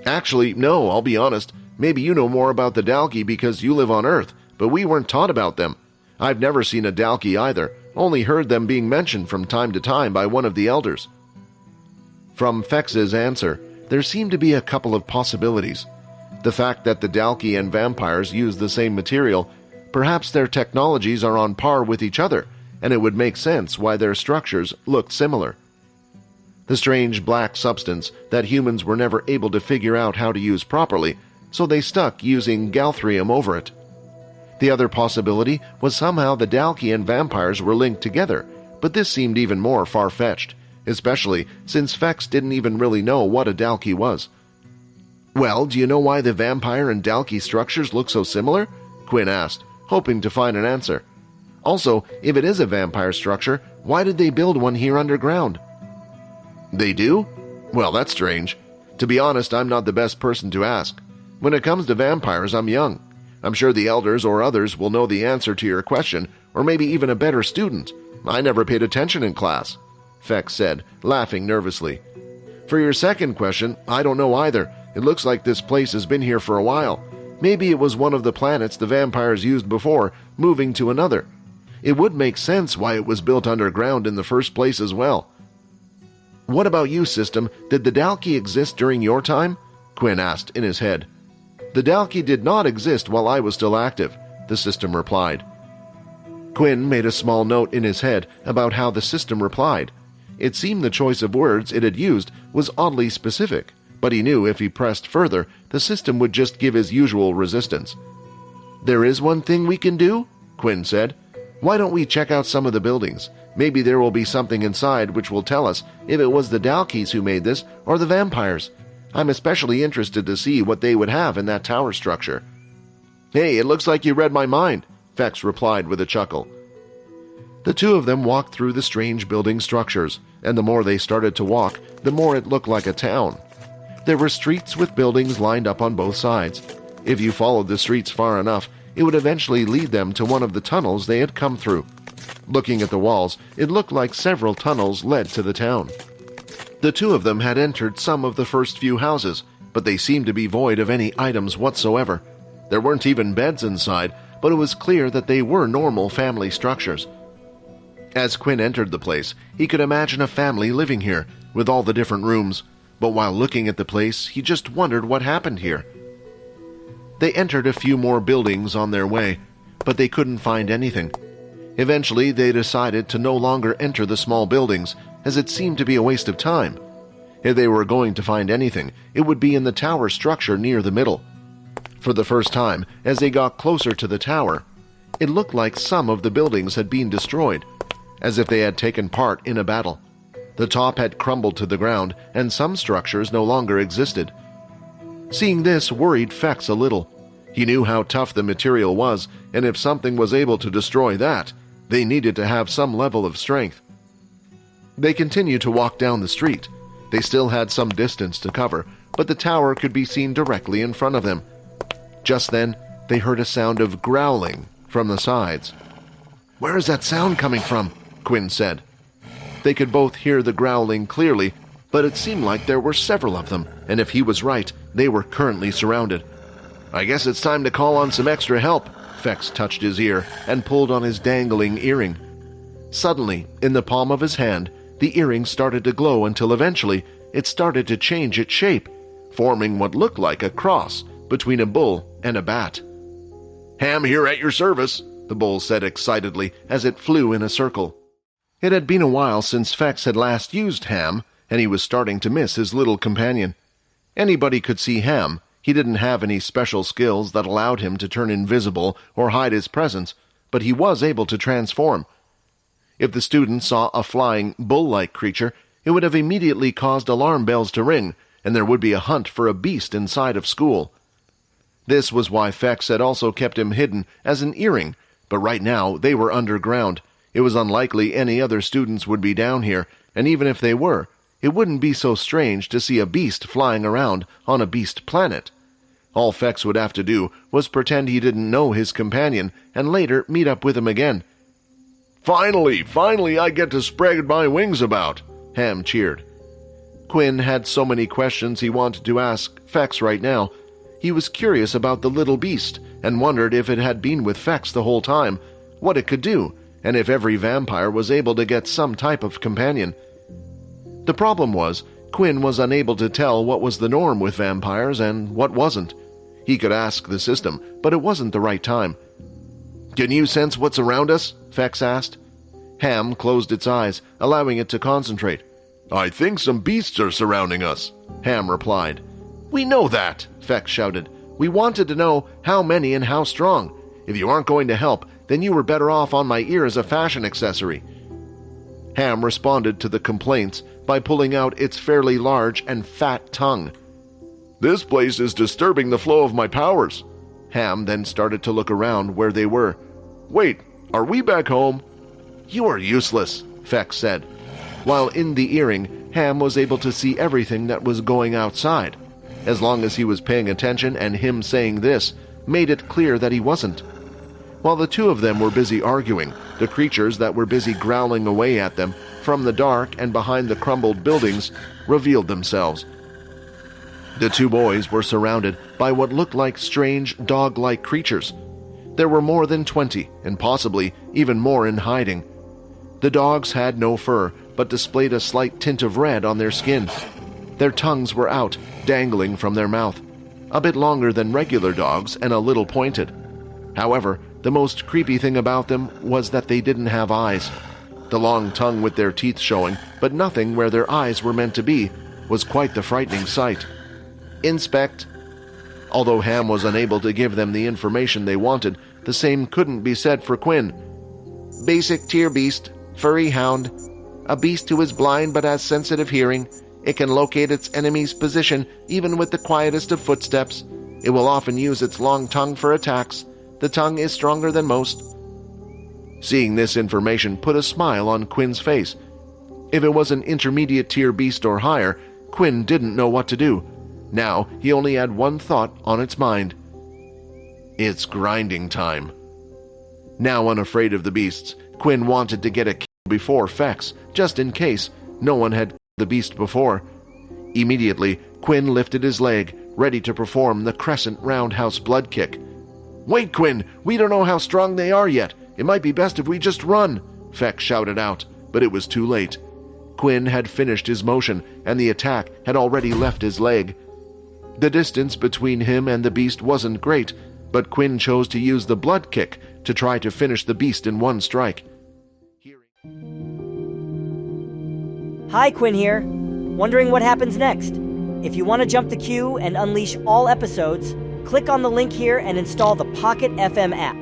Actually, no, I'll be honest. Maybe you know more about the Dalki because you live on Earth, but we weren't taught about them. I've never seen a Dalki either, only heard them being mentioned from time to time by one of the elders. From Fex's answer, there seemed to be a couple of possibilities. The fact that the Dalki and vampires use the same material, perhaps their technologies are on par with each other, and it would make sense why their structures looked similar. The strange black substance that humans were never able to figure out how to use properly, so they stuck using galthrium over it. The other possibility was somehow the Dalki and vampires were linked together, but this seemed even more far-fetched, especially since Fex didn't even really know what a Dalki was. "Well, do you know why the vampire and Dalki structures look so similar?" Quinn asked, hoping to find an answer. "Also, if it is a vampire structure, why did they build one here underground?" "They do? Well, that's strange. To be honest, I'm not the best person to ask. When it comes to vampires, I'm young. I'm sure the elders or others will know the answer to your question, or maybe even a better student. I never paid attention in class," Fex said, laughing nervously. "For your second question, I don't know either. It looks like this place has been here for a while. Maybe it was one of the planets the vampires used before, moving to another. It would make sense why it was built underground in the first place as well." "What about you, System? Did the Dalki exist during your time?" Quinn asked in his head. "The Dalki did not exist while I was still active," the System replied. Quinn made a small note in his head about how the System replied. It seemed the choice of words it had used was oddly specific, but he knew if he pressed further, the System would just give his usual resistance. "There is one thing we can do," Quinn said. "Why don't we check out some of the buildings? Maybe there will be something inside which will tell us if it was the Dalkis who made this or the vampires. I'm especially interested to see what they would have in that tower structure." "Hey, it looks like you read my mind," Fex replied with a chuckle. The two of them walked through the strange building structures, and the more they started to walk, the more it looked like a town. There were streets with buildings lined up on both sides. If you followed the streets far enough, it would eventually lead them to one of the tunnels they had come through. Looking at the walls, it looked like several tunnels led to the town. The two of them had entered some of the first few houses, but they seemed to be void of any items whatsoever. There weren't even beds inside, but it was clear that they were normal family structures. As Quinn entered the place, he could imagine a family living here, with all the different rooms, but while looking at the place, he just wondered what happened here. They entered a few more buildings on their way, but they couldn't find anything. Eventually, they decided to no longer enter the small buildings, as it seemed to be a waste of time. If they were going to find anything, it would be in the tower structure near the middle. For the first time, as they got closer to the tower, it looked like some of the buildings had been destroyed, as if they had taken part in a battle. The top had crumbled to the ground, and some structures no longer existed. Seeing this worried Fex a little. He knew how tough the material was, and if something was able to destroy that, they needed to have some level of strength. They continued to walk down the street. They still had some distance to cover, but the tower could be seen directly in front of them. Just then, they heard a sound of growling from the sides. "Where is that sound coming from?" Quinn said. They could both hear the growling clearly, but it seemed like there were several of them, and if he was right, they were currently surrounded. "I guess it's time to call on some extra help." Fex touched his ear and pulled on his dangling earring. Suddenly, in the palm of his hand, the earring started to glow until eventually it started to change its shape, forming what looked like a cross between a bull and a bat. "Ham here at your service," the bull said excitedly as it flew in a circle. It had been a while since Fex had last used Ham, and he was starting to miss his little companion. Anybody could see Ham. He didn't have any special skills that allowed him to turn invisible or hide his presence, but he was able to transform. If the students saw a flying, bull-like creature, it would have immediately caused alarm bells to ring, and there would be a hunt for a beast inside of school. This was why Fex had also kept him hidden as an earring, but right now they were underground. It was unlikely any other students would be down here, and even if they were, it wouldn't be so strange to see a beast flying around on a beast planet. All Fex would have to do was pretend he didn't know his companion and later meet up with him again. Finally, I get to spread my wings about," Ham cheered. Quinn had so many questions he wanted to ask Fex right now. He was curious about the little beast and wondered if it had been with Fex the whole time, what it could do, and if every vampire was able to get some type of companion. The problem was, Quinn was unable to tell what was the norm with vampires and what wasn't. He could ask the system, but it wasn't the right time. "Can you sense what's around us?" Fex asked. Ham closed its eyes, allowing it to concentrate. "I think some beasts are surrounding us," Ham replied. "We know that," Fex shouted. "We wanted to know how many and how strong. If you aren't going to help, then you were better off on my ear as a fashion accessory." Ham responded to the complaints by pulling out its fairly large and fat tongue. "This place is disturbing the flow of my powers." Ham then started to look around where they were. "Wait, are we back home?" "You are useless," Fex said. While in the earring, Ham was able to see everything that was going outside. As long as he was paying attention, and him saying this made it clear that he wasn't. While the two of them were busy arguing, the creatures that were busy growling away at them from the dark and behind the crumbled buildings revealed themselves. The two boys were surrounded by what looked like strange dog-like creatures. There were more than 20, and possibly even more in hiding. The dogs had no fur, but displayed a slight tint of red on their skin. Their tongues were out, dangling from their mouth, a bit longer than regular dogs and a little pointed. However, the most creepy thing about them was that they didn't have eyes. The long tongue with their teeth showing, but nothing where their eyes were meant to be, was quite the frightening sight. "Inspect." Although Ham was unable to give them the information they wanted, the same couldn't be said for Quinn. "Basic tier beast, furry hound. A beast who is blind but has sensitive hearing. It can locate its enemy's position even with the quietest of footsteps. It will often use its long tongue for attacks. The tongue is stronger than most." Seeing this information put a smile on Quinn's face. If it was an intermediate tier beast or higher, Quinn didn't know what to do. Now he only had one thought on its mind. It's grinding time. Now unafraid of the beasts, Quinn wanted to get a kill before Fex, just in case no one had killed the beast before. Immediately, Quinn lifted his leg, ready to perform the crescent roundhouse blood kick. "Wait, Quinn! We don't know how strong they are yet. It might be best if we just run," Fex shouted out, but it was too late. Quinn had finished his motion, and the attack had already left his leg. The distance between him and the beast wasn't great, but Quinn chose to use the blood kick to try to finish the beast in one strike. Hi, Quinn here. Wondering what happens next? If you want to jump the queue and unleash all episodes, click on the link here and install the Pocket FM app.